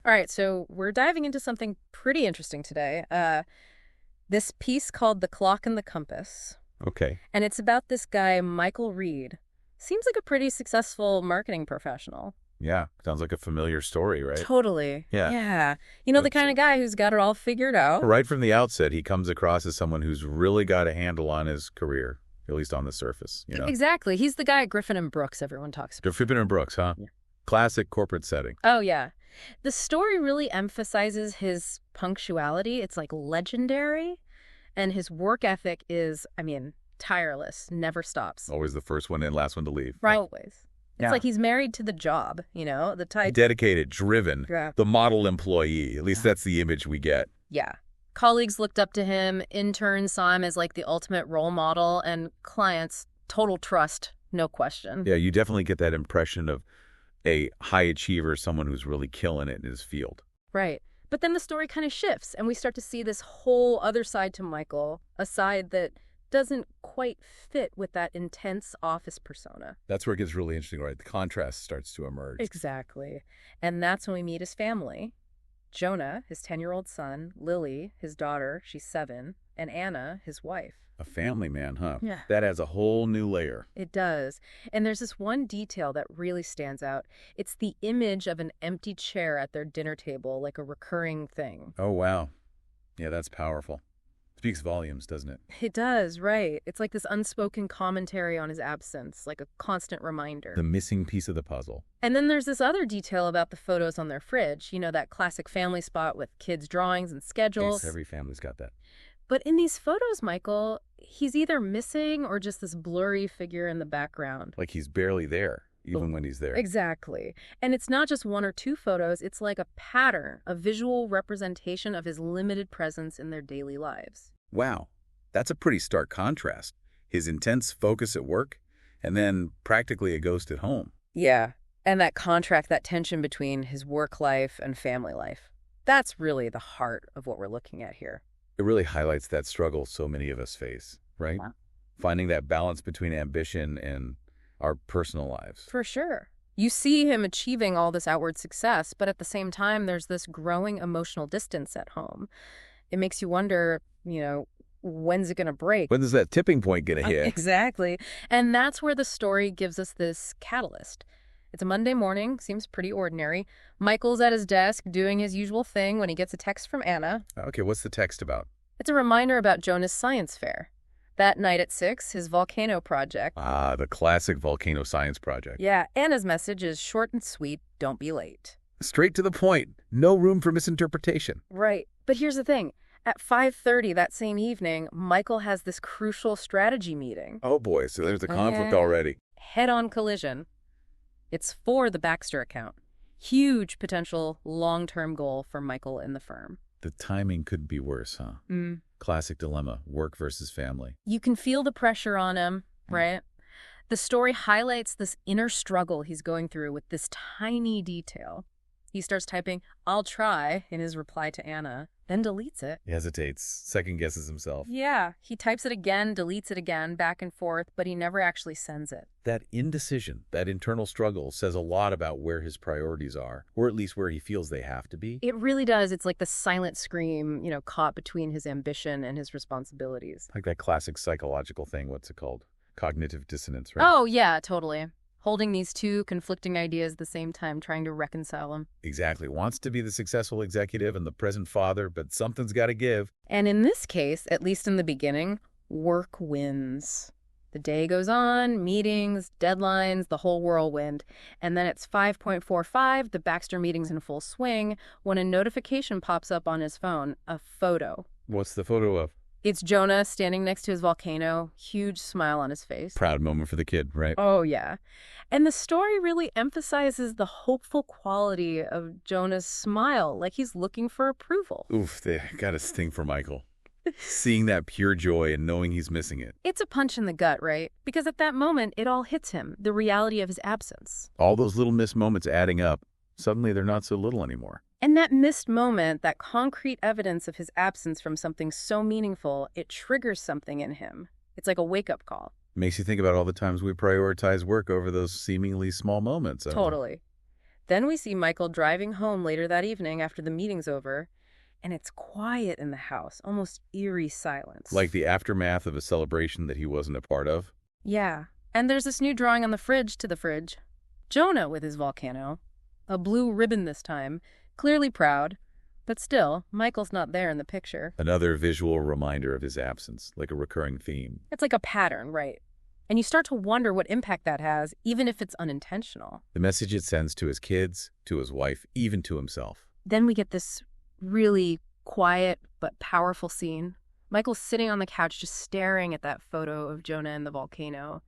All right, so we're diving into something pretty interesting today. This piece called The Clock and the Compass. Okay. And it's about this guy, Michael Reed. Seems like a pretty successful marketing professional. Yeah. Sounds like a familiar story, right? Totally. Yeah. Yeah. You know, the kind of guy who's got it all figured out. Right from the outset, he comes across as someone who's really got a handle on his career, at least on the surface, you know? Exactly. He's the guy at Griffin and Brooks everyone talks about. Griffin and Brooks, huh? Yeah. Classic corporate setting. Oh, yeah. The story really emphasizes his punctuality. It's like legendary. And his work ethic is, tireless, never stops. Always the first one in, last one to leave. Right. Always. It's Yeah. like he's married to the job, the type. Dedicated, driven, Yeah. the model employee. At least that's the image we get. Yeah. Colleagues looked up to him, interns saw him as like the ultimate role model, and clients, total trust, no question. Yeah, you definitely get that impression of a high achiever, someone who's really killing it in his field. Right. But then the story kind of shifts, and we start to see this whole other side to Michael, a side that doesn't quite fit with that intense office persona. That's where it gets really interesting, right? The contrast starts to emerge. Exactly. And that's when we meet his family. Jonah, his 10-year-old son, Lily, his daughter, she's 7, and Anna, his wife. A family man, huh? Yeah. That adds a whole new layer. It does. And there's this one detail that really stands out. It's the image of an empty chair at their dinner table, like a recurring thing. Oh, wow. Yeah, that's powerful. Speaks volumes, doesn't it? It does, right. It's like this unspoken commentary on his absence, like a constant reminder. The missing piece of the puzzle. And then there's this other detail about the photos on their fridge. You know, that classic family spot with kids' drawings and schedules. Yes, every family's got that. But in these photos, Michael, he's either missing or just this blurry figure in the background. Like he's barely there, even when he's there. Exactly. And it's not just 1 or 2 photos. It's like a pattern, a visual representation of his limited presence in their daily lives. Wow. That's a pretty stark contrast. His intense focus at work, and then practically a ghost at home. Yeah. And that contrast, that tension between his work life and family life. That's really the heart of what we're looking at here. It really highlights that struggle so many of us face, right? Wow. Finding that balance between ambition and our personal lives. For sure. You see him achieving all this outward success, but at the same time, there's this growing emotional distance at home. It makes you wonder, when's it going to break? When does that tipping point get a hit? Exactly. And that's where the story gives us this catalyst. It's a Monday morning, seems pretty ordinary. Michael's at his desk doing his usual thing when he gets a text from Anna. Okay, what's the text about? It's a reminder about Jonah's science fair. That night at 6, his volcano project. Ah, the classic volcano science project. Yeah, Anna's message is short and sweet, don't be late. Straight to the point. No room for misinterpretation. Right. But here's the thing. At 5:30 that same evening, Michael has this crucial strategy meeting. Oh boy, so there's a conflict already. Head-on collision. It's for the Baxter account. Huge potential long-term goal for Michael and the firm. The timing couldn't be worse, huh? Classic dilemma, work versus family. You can feel the pressure on him, right? The story highlights this inner struggle he's going through with this tiny detail. He starts typing, "I'll try," in his reply to Anna, then deletes it. He hesitates, second guesses himself. Yeah, he types it again, deletes it again, back and forth, but he never actually sends it. That indecision, that internal struggle says a lot about where his priorities are, or at least where he feels they have to be. It really does. It's like the silent scream, caught between his ambition and his responsibilities. Like that classic psychological thing, what's it called? Cognitive dissonance, right? Oh, yeah, totally. Holding these two conflicting ideas at the same time, trying to reconcile them. Exactly. Wants to be the successful executive and the present father, but something's got to give. And in this case, at least in the beginning, work wins. The day goes on, meetings, deadlines, the whole whirlwind. And then it's 5:45, the Baxter meeting's in full swing, when a notification pops up on his phone, a photo. What's the photo of? It's Jonah standing next to his volcano, huge smile on his face. Proud moment for the kid, right? Oh, yeah. And the story really emphasizes the hopeful quality of Jonah's smile, like he's looking for approval. Oof, they got a sting for Michael. Seeing that pure joy and knowing he's missing it. It's a punch in the gut, right? Because at that moment, it all hits him, the reality of his absence. All those little missed moments adding up, suddenly they're not so little anymore. And that missed moment, that concrete evidence of his absence from something so meaningful, it triggers something in him. It's like a wake-up call. Makes you think about all the times we prioritize work over those seemingly small moments. Totally. Then we see Michael driving home later that evening after the meeting's over, and it's quiet in the house, almost eerie silence. Like the aftermath of a celebration that he wasn't a part of? Yeah, and there's this new drawing on the fridge to the fridge. Jonah with his volcano. A blue ribbon this time, clearly proud. But still, Michael's not there in the picture. Another visual reminder of his absence, like a recurring theme. It's like a pattern, right? And you start to wonder what impact that has, even if it's unintentional. The message it sends to his kids, to his wife, even to himself. Then we get this really quiet but powerful scene. Michael's sitting on the couch just staring at that photo of Jonah and the volcano.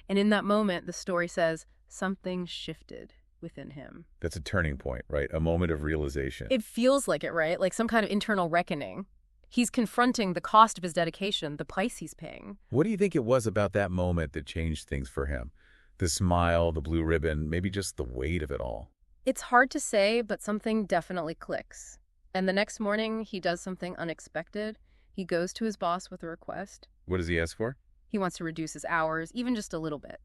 And in that moment, the story says, something shifted within him. That's a turning point, right? A moment of realization. It feels like it, right? Like some kind of internal reckoning. He's confronting the cost of his dedication, the price he's paying. What do you think it was about that moment that changed things for him? The smile, the blue ribbon, maybe just the weight of it all. It's hard to say, but something definitely clicks. And the next morning, he does something unexpected. He goes to his boss with a request. What does he ask for? He wants to reduce his hours, even just a little bit.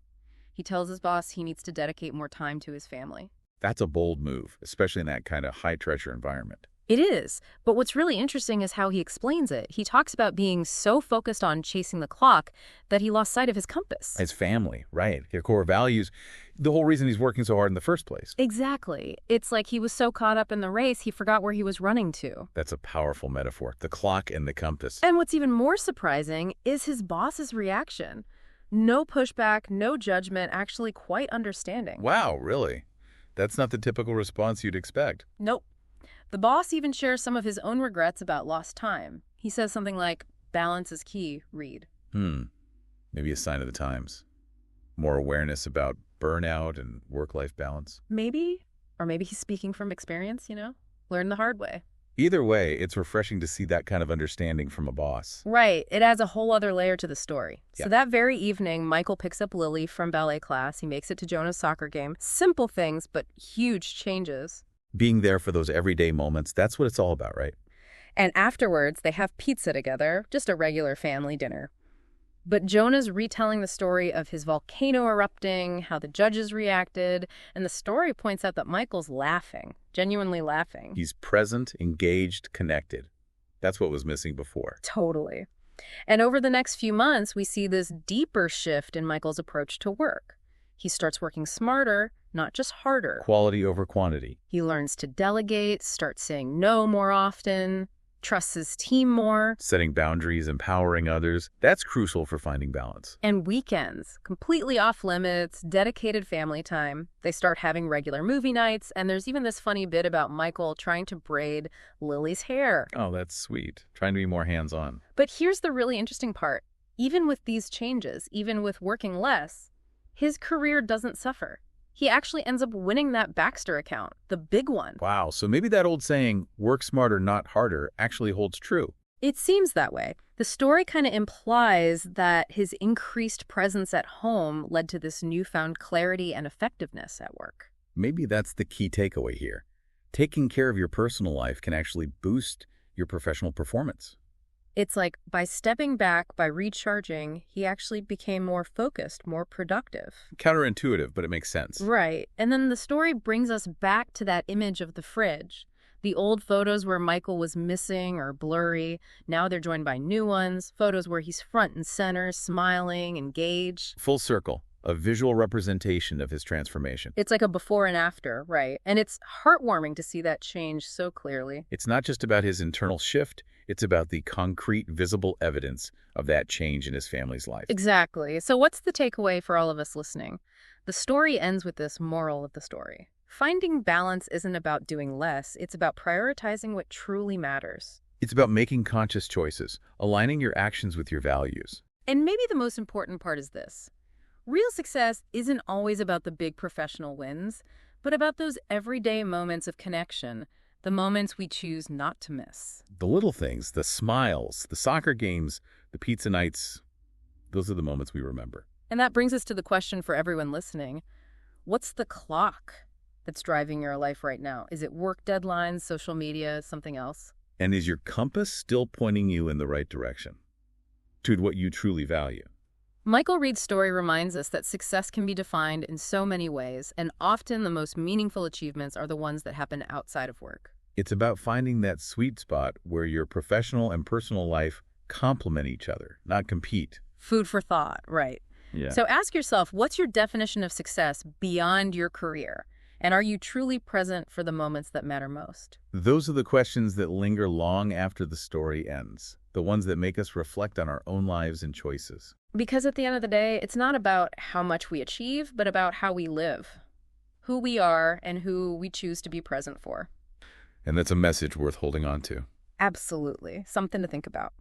He tells his boss he needs to dedicate more time to his family. That's a bold move, especially in that kind of high-pressure environment. It is, but what's really interesting is how he explains it. He talks about being so focused on chasing the clock that he lost sight of his compass. His family, right? Their core values, the whole reason he's working so hard in the first place. Exactly. It's like he was so caught up in the race, he forgot where he was running to. That's a powerful metaphor, the clock and the compass. And what's even more surprising is his boss's reaction. No pushback, no judgment, actually quite understanding. Wow, really? That's not the typical response you'd expect. Nope. The boss even shares some of his own regrets about lost time. He says something like, balance is key, Reed. Maybe a sign of the times. More awareness about burnout and work-life balance. Maybe. Or maybe he's speaking from experience, Learn the hard way. Either way, it's refreshing to see that kind of understanding from a boss. Right. It adds a whole other layer to the story. Yeah. So that very evening, Michael picks up Lily from ballet class. He makes it to Jonah's soccer game. Simple things, but huge changes. Being there for those everyday moments, that's what it's all about, right? And afterwards, they have pizza together, just a regular family dinner. But Jonah's retelling the story of his volcano erupting, how the judges reacted, and the story points out that Michael's laughing, genuinely laughing. He's present, engaged, connected. That's what was missing before. Totally. And over the next few months, we see this deeper shift in Michael's approach to work. He starts working smarter, not just harder. Quality over quantity. He learns to delegate, starts saying no more often, trusts his team more. Setting boundaries, empowering others. That's crucial for finding balance. And weekends, completely off limits, dedicated family time. They start having regular movie nights, and there's even this funny bit about Michael trying to braid Lily's hair. Oh, that's sweet. Trying to be more hands-on. But here's the really interesting part. Even with these changes, even with working less, his career doesn't suffer. He actually ends up winning that Baxter account, the big one. Wow, so maybe that old saying, work smarter, not harder, actually holds true. It seems that way. The story kind of implies that his increased presence at home led to this newfound clarity and effectiveness at work. Maybe that's the key takeaway here. Taking care of your personal life can actually boost your professional performance. It's like by stepping back, by recharging, he actually became more focused, more productive. Counterintuitive, but it makes sense. Right. And then the story brings us back to that image of the fridge. The old photos where Michael was missing or blurry, now they're joined by new ones, photos where he's front and center, smiling, engaged. Full circle, a visual representation of his transformation. It's like a before and after, right? And it's heartwarming to see that change so clearly. It's not just about his internal shift, it's about the concrete, visible evidence of that change in his family's life. Exactly. So what's the takeaway for all of us listening? The story ends with this moral of the story. Finding balance isn't about doing less, it's about prioritizing what truly matters. It's about making conscious choices, aligning your actions with your values. And maybe the most important part is this. Real success isn't always about the big professional wins, but about those everyday moments of connection, the moments we choose not to miss. The little things, the smiles, the soccer games, the pizza nights, those are the moments we remember. And that brings us to the question for everyone listening. What's the clock that's driving your life right now? Is it work deadlines, social media, something else? And is your compass still pointing you in the right direction? To what you truly value? Michael Reed's story reminds us that success can be defined in so many ways, and often the most meaningful achievements are the ones that happen outside of work. It's about finding that sweet spot where your professional and personal life complement each other, not compete. Food for thought, right. Yeah. So ask yourself, what's your definition of success beyond your career? And are you truly present for the moments that matter most? Those are the questions that linger long after the story ends, the ones that make us reflect on our own lives and choices. Because at the end of the day, it's not about how much we achieve, but about how we live, who we are, and who we choose to be present for. And that's a message worth holding on to. Absolutely. Something to think about.